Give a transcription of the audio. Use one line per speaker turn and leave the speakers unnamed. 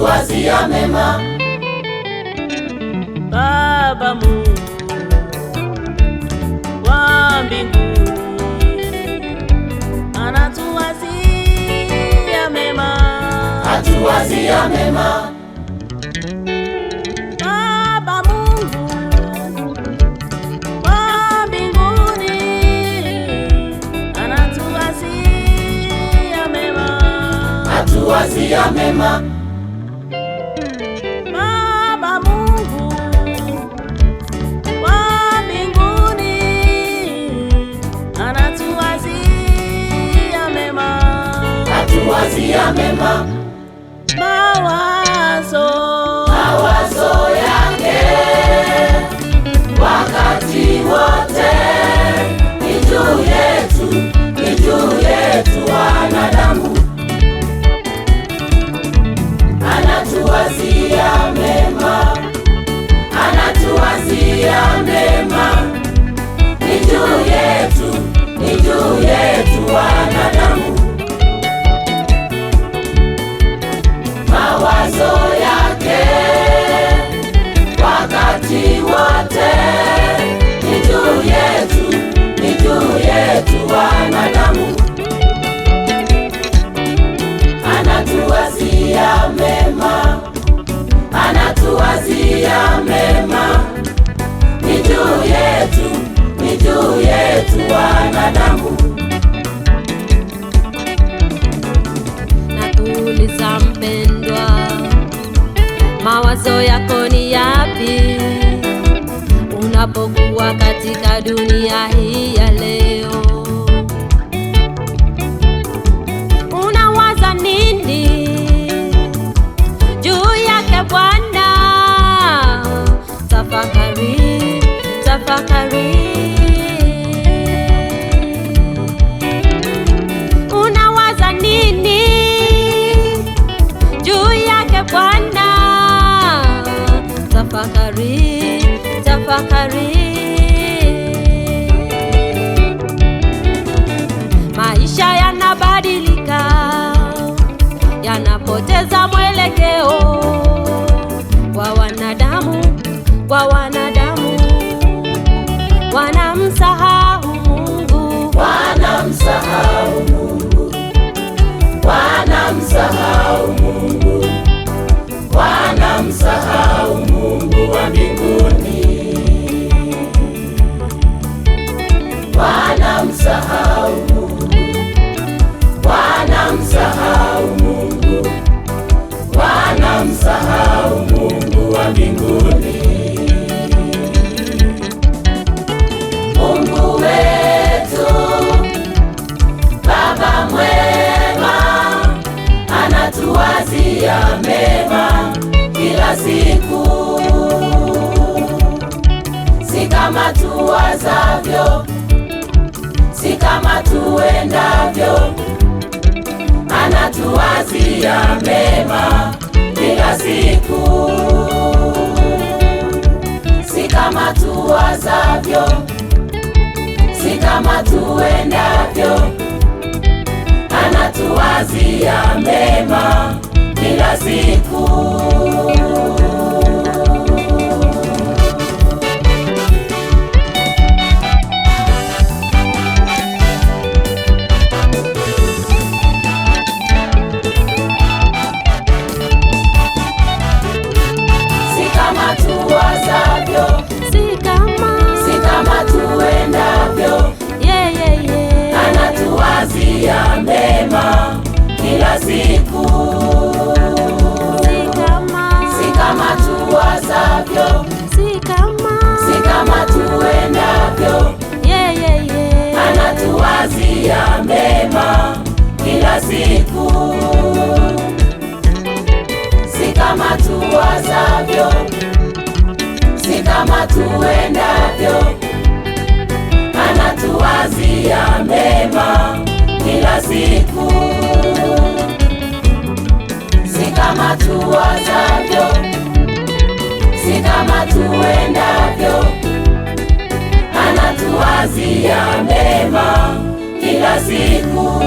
anatuwazia mema.
Baba Mungu wa mbinguni anatuwazia mema,
atuwazia mema.
Baba Mungu wa mbinguni anatuwazia mema,
atuwazia mema.
Baba Mungu wa mbinguni anatuwazia mema,
atuwazia mema.
Mawazo
yake wakati wote ni juu yetu wanadamu. Anatuwazia mema, anatuwazia mema, ni juu yetu wanadamu. Mawazo yake wakati wote ni juu yetu wanadamu. Anatuwazia mema, anatuwazia mema, ni juu yetu wanadamu.
Nakuuliza mpendwa, mawazo yako ni yapi unapokuwa katika dunia hii ya leo? Unawaza nini juu yake Bwana? Tafakari, tafakari. Unawaza nini juu yake Bwana? Tafakari, tafakari. Maisha yanabadilika, yanapoteza mwelekeo kwa wanadamu, wanamsahau Mungu,
wanamsahau Mungu, wanamsahau Mungu, wanamsahau Mungu wa mbinguni, wanamsahau Mungu, wanamsahau Mungu, wanamsahau Mungu wa mbinguni. Mungu wetu Baba mwema, anatuwazia mema kila siku, si kama tuwazavyo, si kama tuendavyo. Anatuwazia mema kila siku, si kama tuwazavyo, si kama tuendavyo. Anatuwazia mema kila siku. Si kama tuwazavyo,
si
kama tuendavyo. Anatuwazia mema kila siku, si kama tuwazavyo, si kama tuendavyo. Anatuwazia mema kila siku, si kama tuwazavyo, si kama tuendavyo. Anatuwazia mema kila siku, si kama tuwazavyo, si kama tuendavyo. Anatuwazia mema kila siku.